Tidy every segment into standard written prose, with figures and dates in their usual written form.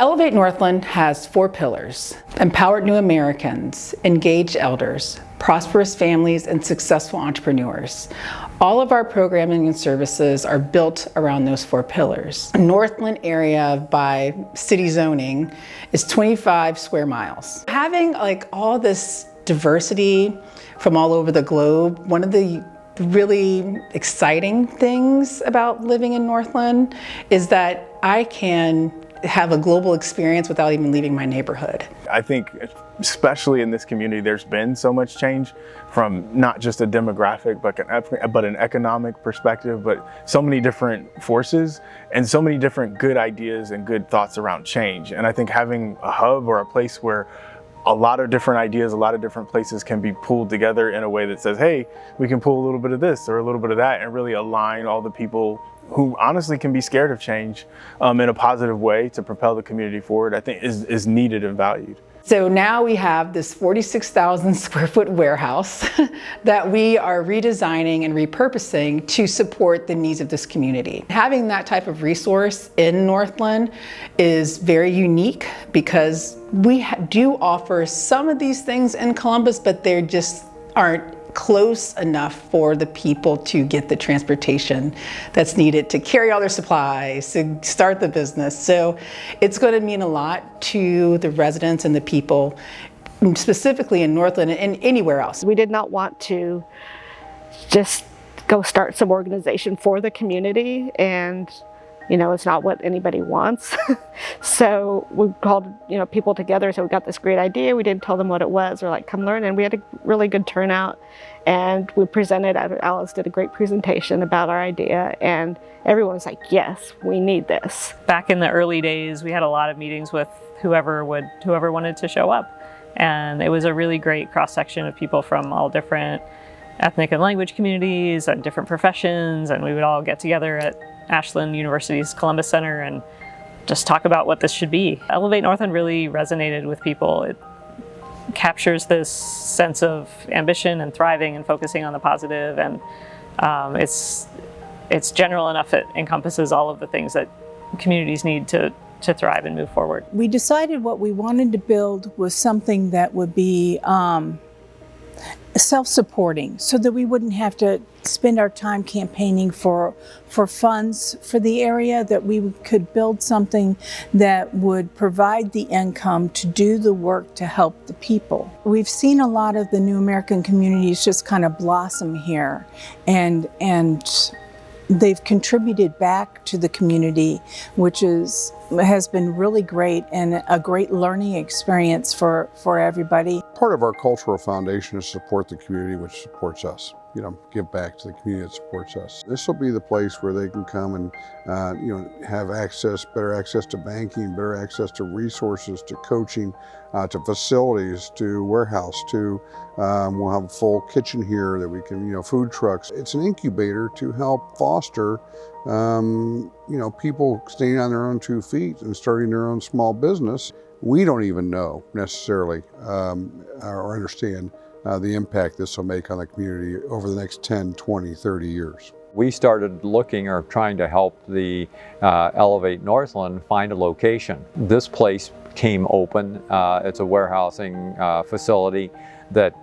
Elevate Northland has 4 pillars: empowered new Americans, engaged elders, prosperous families, and successful entrepreneurs. All of our programming and services are built around those 4 pillars. Northland area by city zoning is 25 square miles. Having all this diversity from all over the globe, one of the really exciting things about living in Northland is that I can have a global experience without even leaving my neighborhood. I think especially in this community, there's been so much change from not just a demographic, but an economic perspective, but so many different forces and so many different good ideas and good thoughts around change. And I think having a hub or a place where a lot of different ideas, a lot of different places can be pulled together in a way that says, hey, we can pull a little bit of this or a little bit of that and really align all the people who honestly can be scared of change in a positive way to propel the community forward, I think is needed and valued. So now we have this 46,000 square foot warehouse that we are redesigning and repurposing to support the needs of this community. Having that type of resource in Northland is very unique because we do offer some of these things in Columbus, but they just aren't close enough for the people to get the transportation that's needed to carry all their supplies, to start the business. So it's going to mean a lot to the residents and the people, specifically in Northland and anywhere else. We did not want to just go start some organization for the community, and it's not what anybody wants. So we called people together. So we got this great idea. We didn't tell them what it was. We're like, come learn. And we had a really good turnout. And we presented, Alice did a great presentation about our idea. And everyone was like, yes, we need this. Back in the early days, we had a lot of meetings with whoever wanted to show up. And it was a really great cross-section of people from all different ethnic and language communities and different professions. And we would all get together at Ashland University's Columbus Center and just talk about what this should be. Elevate Northland really resonated with people. It captures this sense of ambition and thriving and focusing on the positive, and it's general enough it encompasses all of the things that communities need to thrive and move forward. We decided what we wanted to build was something that would be self-supporting, so that we wouldn't have to spend our time campaigning for funds for the area, that we could build something that would provide the income to do the work to help the people. We've seen a lot of the new American communities just kind of blossom here, and they've contributed back to the community, which has been really great and a great learning experience for everybody. Part of our cultural foundation is support the community which supports us. Give back to the community that supports us. This will be the place where they can come and have better access to banking, better access to resources, to coaching, to facilities, to warehouse, we'll have a full kitchen here that we can, food trucks. It's an incubator to help foster, people standing on their own 2 feet and starting their own small business. We don't even know necessarily or understand the impact this will make on the community over the next 10, 20, 30 years. We started looking or trying to help the Elevate Northland find a location. This place came open. It's a warehousing facility that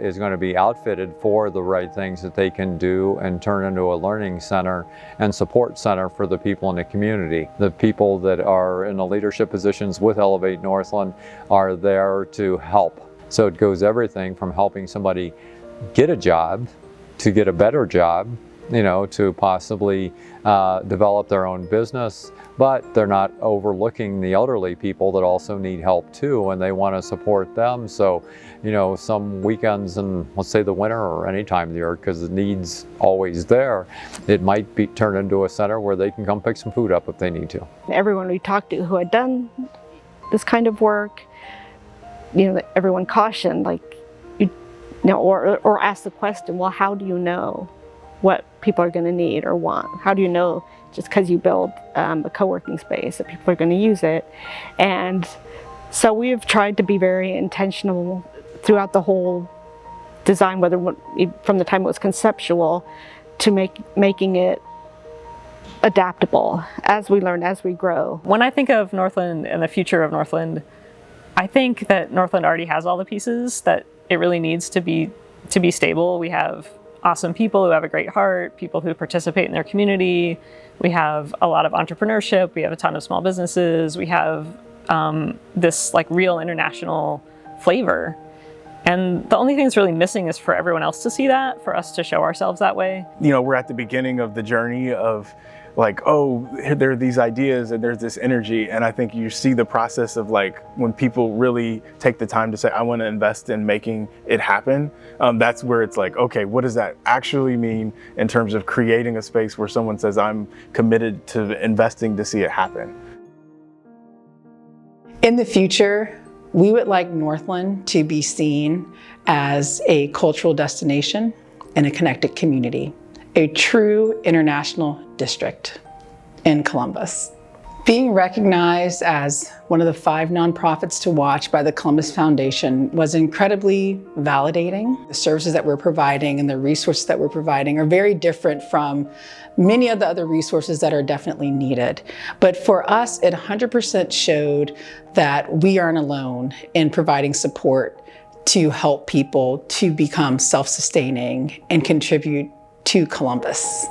is going to be outfitted for the right things that they can do and turn into a learning center and support center for the people in the community. The people that are in the leadership positions with Elevate Northland are there to help. So it goes everything from helping somebody get a job to get a better job, to possibly develop their own business, but they're not overlooking the elderly people that also need help too, and they want to support them. So, some weekends in, let's say, the winter or any time of the year, because the need's always there, it might be turned into a center where they can come pick some food up if they need to. Everyone we talked to who had done this kind of work, everyone cautioned, or asked the question, well, how do you know what people are going to need or want? How do you know just because you build a co-working space that people are going to use it? And so we've tried to be very intentional throughout the whole design, whether from the time it was conceptual to making it adaptable as we learn, as we grow. When I think of Northland and the future of Northland, I think that Northland already has all the pieces that it really needs to be stable. We have awesome people who have a great heart, people who participate in their community. We have a lot of entrepreneurship. We have a ton of small businesses. We have this like real international flavor. And the only thing that's really missing is for everyone else to see that, for us to show ourselves that way. You know, we're at the beginning of the journey of like, oh, there are these ideas and there's this energy. And I think you see the process of like, when people really take the time to say, I want to invest in making it happen. That's where it's like, okay, what does that actually mean in terms of creating a space where someone says, I'm committed to investing to see it happen? In the future, we would like Northland to be seen as a cultural destination and a connected community, a true international district in Columbus. Being recognized as one of the 5 nonprofits to watch by the Columbus Foundation was incredibly validating. The services that we're providing and the resources that we're providing are very different from many of the other resources that are definitely needed. But for us, it 100% showed that we aren't alone in providing support to help people to become self-sustaining and contribute to Columbus.